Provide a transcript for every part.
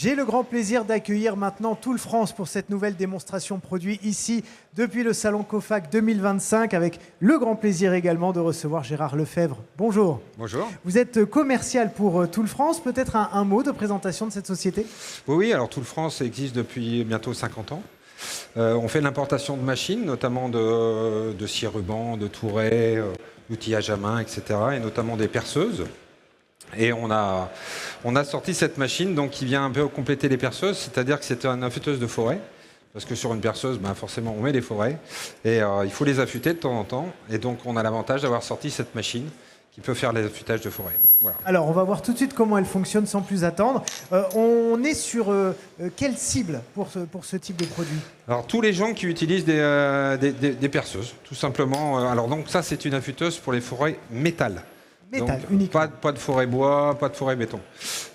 J'ai le grand plaisir d'accueillir maintenant Tool France pour cette nouvelle démonstration produit ici depuis le salon COFAC 2025 avec le grand plaisir également de recevoir Gérard Lefebvre. Bonjour. Bonjour. Vous êtes commercial pour Tool France. Peut-être un mot de présentation de cette société? Oui, alors Tool France existe depuis bientôt 50 ans. On fait l'importation de machines, notamment de scie ruban, de tourets, d'outillage à main, etc. et notamment des perceuses. Et on a sorti cette machine donc, qui vient un peu compléter les perceuses, c'est-à-dire que c'est une affûteuse de forêt. Parce que sur une perceuse, forcément, on met les forêts. Et il faut les affûter de temps en temps. Et donc, on a l'avantage d'avoir sorti cette machine qui peut faire les affûtages de forêt. Voilà. Alors, on va voir tout de suite comment elle fonctionne sans plus attendre. On est sur quelle cible pour ce type de produit? Alors, tous les gens qui utilisent des perceuses, tout simplement. Alors, donc, ça, c'est une affûteuse pour les forêts métal. Métal, donc, uniquement. pas de forêt bois, pas de forêt béton.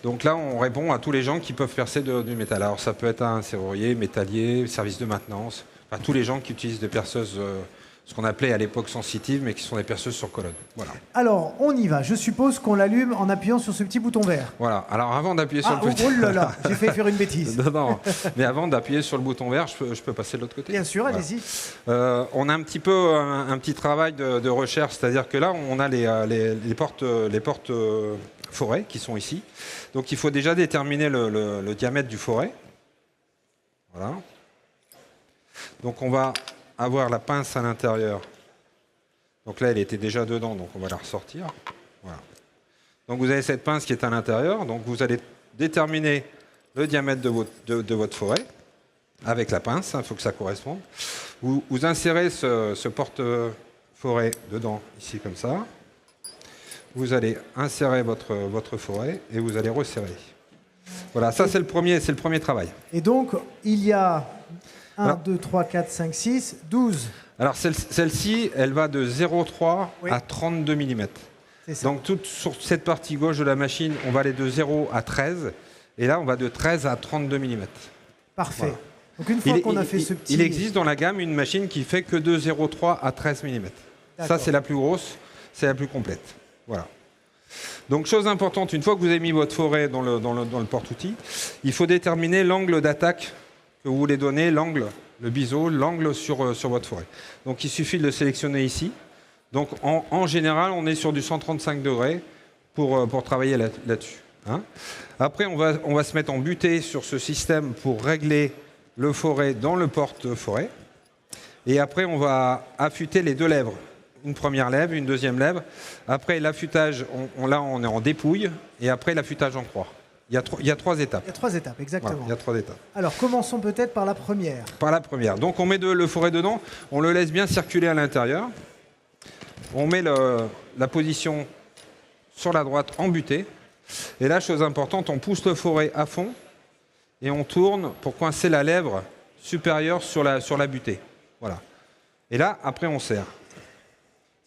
Donc là, on répond à tous les gens qui peuvent percer du métal. Alors ça peut être un serrurier, métallier, service de maintenance, enfin, tous les gens qui utilisent des perceuses, ce qu'on appelait à l'époque sensitives, mais qui sont des perceuses sur colonne. Voilà. Alors, on y va. Je suppose qu'on l'allume en appuyant sur ce petit bouton vert. Voilà. Alors avant d'appuyer sur le petit... Oh là là, j'ai fait faire une bêtise. Non. Mais avant d'appuyer sur le bouton vert, je peux passer de l'autre côté. Bien sûr, voilà. Allez-y. On a un petit peu un petit travail de recherche, c'est-à-dire que là, on a les portes forêt qui sont ici. Donc il faut déjà déterminer le diamètre du forêt. Voilà. Donc on va avoir la pince à l'intérieur. Donc là, elle était déjà dedans, donc on va la ressortir. Voilà. Donc vous avez cette pince qui est à l'intérieur. Donc vous allez déterminer le diamètre de votre forêt avec la pince. Il faut que ça corresponde. Vous insérez ce porte-forêt dedans, ici comme ça. Vous allez insérer votre forêt et vous allez resserrer. Voilà, ça c'est le premier travail. Et donc, il y a 1, 2, 3, 4, 5, 6, 12. Alors celle-ci, elle va de 0,3 à 32 mm. Donc sur cette partie gauche de la machine, on va aller de 0 à 13. Et là, on va de 13 à 32 mm. Parfait. Voilà. Donc une fois qu'on a fait ce petit... Il existe dans la gamme une machine qui fait que de 0,3 à 13 mm. Ça, c'est la plus grosse, c'est la plus complète. Voilà. Donc, chose importante, une fois que vous avez mis votre forêt dans le porte-outil, il faut déterminer l'angle d'attaque que vous voulez donner, l'angle, le biseau, l'angle sur votre forêt. Donc, il suffit de le sélectionner ici. Donc, en général, on est sur du 135 degrés pour travailler là-dessus. Hein. Après, on va se mettre en butée sur ce système pour régler le forêt dans le porte-forêt. Et après, on va affûter les deux lèvres. Une première lèvre, une deuxième lèvre. Après l'affûtage, là on est en dépouille. Et après l'affûtage en croix. Il y a 3 étapes. Il y a 3 étapes, exactement. Voilà, il y a 3 étapes. Alors commençons peut-être par la première. Par la première. Donc on met le forêt dedans, on le laisse bien circuler à l'intérieur. On met la position sur la droite en butée. Et là, chose importante, on pousse le forêt à fond et on tourne pour coincer la lèvre supérieure sur la butée. Voilà. Et là, après on serre.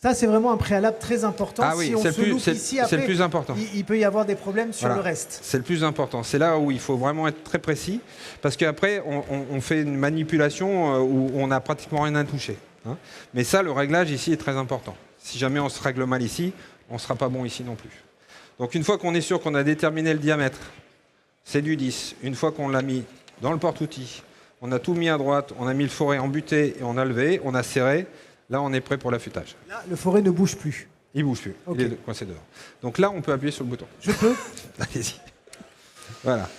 Ça, c'est vraiment un préalable très important. Ah oui, si on se loupe ici, après, c'est le plus important. Il peut y avoir des problèmes sur le reste. C'est le plus important. C'est là où il faut vraiment être très précis. Parce qu'après, on fait une manipulation où on n'a pratiquement rien à toucher. Hein. Mais ça, le réglage ici est très important. Si jamais on se règle mal ici, on ne sera pas bon ici non plus. Donc une fois qu'on est sûr qu'on a déterminé le diamètre, c'est du 10. Une fois qu'on l'a mis dans le porte-outil, on a tout mis à droite, on a mis le forêt en butée et on a levé, on a serré. Là, on est prêt pour l'affûtage. Là, le forêt ne bouge plus. Il ne bouge plus. Okay. Il est coincé dedans. Donc là, on peut appuyer sur le bouton. Je peux. Allez-y. Voilà.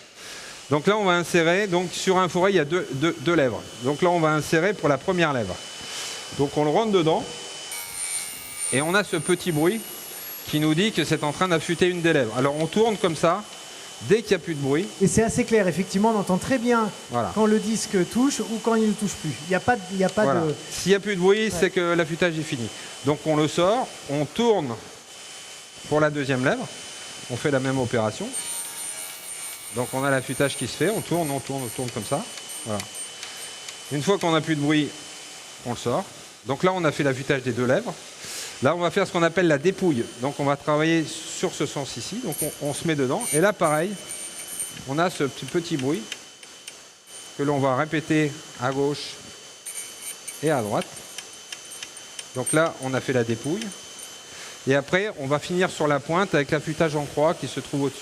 Donc là, on va insérer. Donc sur un forêt, il y a deux lèvres. Donc là, on va insérer pour la première lèvre. Donc on le rentre dedans. Et on a ce petit bruit qui nous dit que c'est en train d'affûter une des lèvres. Alors on tourne comme ça. Dès qu'il n'y a plus de bruit. Et c'est assez clair, effectivement, on entend très bien quand le disque touche ou quand il ne touche plus. Il n'y a pas, de... S'il n'y a plus de bruit, c'est que l'affûtage est fini. Donc on le sort, on tourne pour la deuxième lèvre, on fait la même opération. Donc on a l'affûtage qui se fait, on tourne comme ça. Voilà. Une fois qu'on n'a plus de bruit, on le sort. Donc là, on a fait l'affûtage des deux lèvres. Là, on va faire ce qu'on appelle la dépouille. Donc, on va travailler sur ce sens ici. Donc, on se met dedans. Et là, pareil, on a ce petit bruit que l'on va répéter à gauche et à droite. Donc là, on a fait la dépouille. Et après, on va finir sur la pointe avec l'affûtage en croix qui se trouve au-dessus.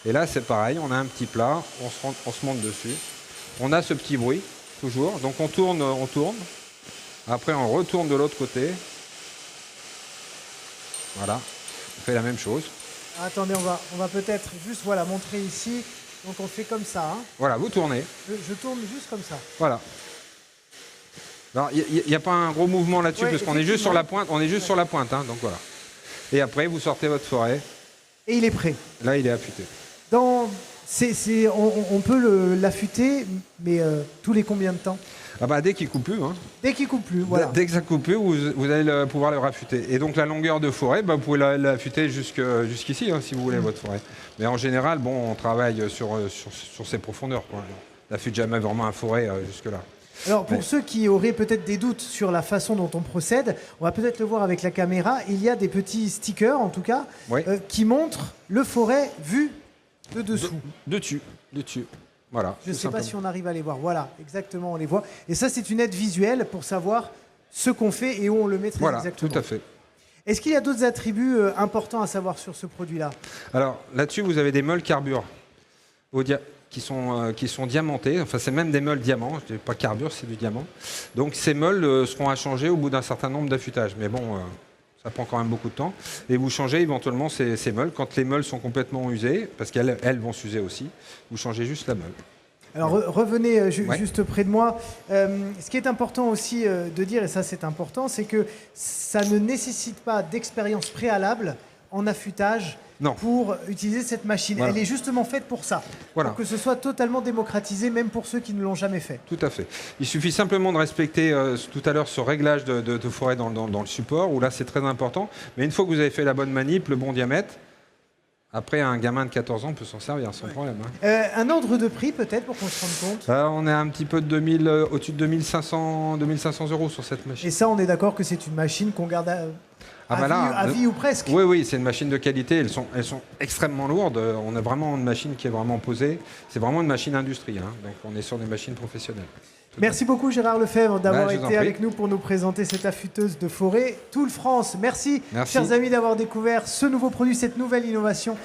Et là, c'est pareil, on a un petit plat, on se monte dessus. On a ce petit bruit, toujours. Donc on tourne, on tourne. Après, on retourne de l'autre côté. Voilà, on fait la même chose. Attendez, on va peut-être juste voilà, montrer ici. Donc on fait comme ça. Hein. Voilà, vous tournez. Je tourne juste comme ça. Voilà. Alors, il n'y a pas un gros mouvement là-dessus, parce qu'on est juste sur la pointe. On est juste sur la pointe, hein, donc voilà. Et après, vous sortez votre forêt. Et il est prêt. Là, il est affûté. On peut l'affûter, mais tous les combien de temps? Ah bah, dès qu'il ne coupe plus. Hein. Dès qu'il coupe plus, voilà. Dès que ça ne coupe plus, vous allez pouvoir le raffûter. Et donc la longueur de forêt, bah, vous pouvez l'affûter jusqu'ici, hein, si vous voulez, votre forêt. Mais en général, bon, on travaille sur ces profondeurs. On n'affûte jamais vraiment un forêt jusque-là. Alors pour ceux qui auraient peut-être des doutes sur la façon dont on procède, on va peut-être le voir avec la caméra. Il y a des petits stickers, en tout cas, qui montrent le forêt vu de dessous. Dessus. Voilà. Je ne sais pas si on arrive à les voir. Voilà, exactement, on les voit. Et ça, c'est une aide visuelle pour savoir ce qu'on fait et où on le met très exactement. Voilà, tout à fait. Est-ce qu'il y a d'autres attributs importants à savoir sur ce produit-là? Alors là-dessus, vous avez des meules carbure qui sont diamantés. Enfin, c'est même des meules diamants. Je dis pas carbure, c'est du diamant. Donc ces meules seront à changer au bout d'un certain nombre d'affûtages. Mais bon, ça prend quand même beaucoup de temps. Et vous changez éventuellement ces meules. Quand les meules sont complètement usées, parce qu'elles vont s'user aussi, vous changez juste la meule. Alors revenez juste près de moi. Ce qui est important aussi de dire, et ça c'est important, c'est que ça ne nécessite pas d'expérience préalable en affûtage pour utiliser cette machine. Voilà. Elle est justement faite pour ça, pour que ce soit totalement démocratisé, même pour ceux qui ne l'ont jamais fait. Tout à fait. Il suffit simplement de respecter tout à l'heure ce réglage de forêt dans le support, où là c'est très important. Mais une fois que vous avez fait la bonne manip, le bon diamètre, après un gamin de 14 ans peut s'en servir sans problème. Hein. Un ordre de prix peut-être pour qu'on se rende compte. On est un petit peu de au-dessus de 2500 € sur cette machine. Et ça, on est d'accord que c'est une machine qu'on garde à vie ou presque. Oui, c'est une machine de qualité. Elles sont extrêmement lourdes. On a vraiment une machine qui est vraiment posée. C'est vraiment une machine industrie. Hein. Donc on est sur des machines professionnelles. Merci beaucoup Gérard Lefebvre d'avoir été avec nous pour nous présenter cette affûteuse de forêt Tool France. Merci. Chers amis d'avoir découvert ce nouveau produit, cette nouvelle innovation.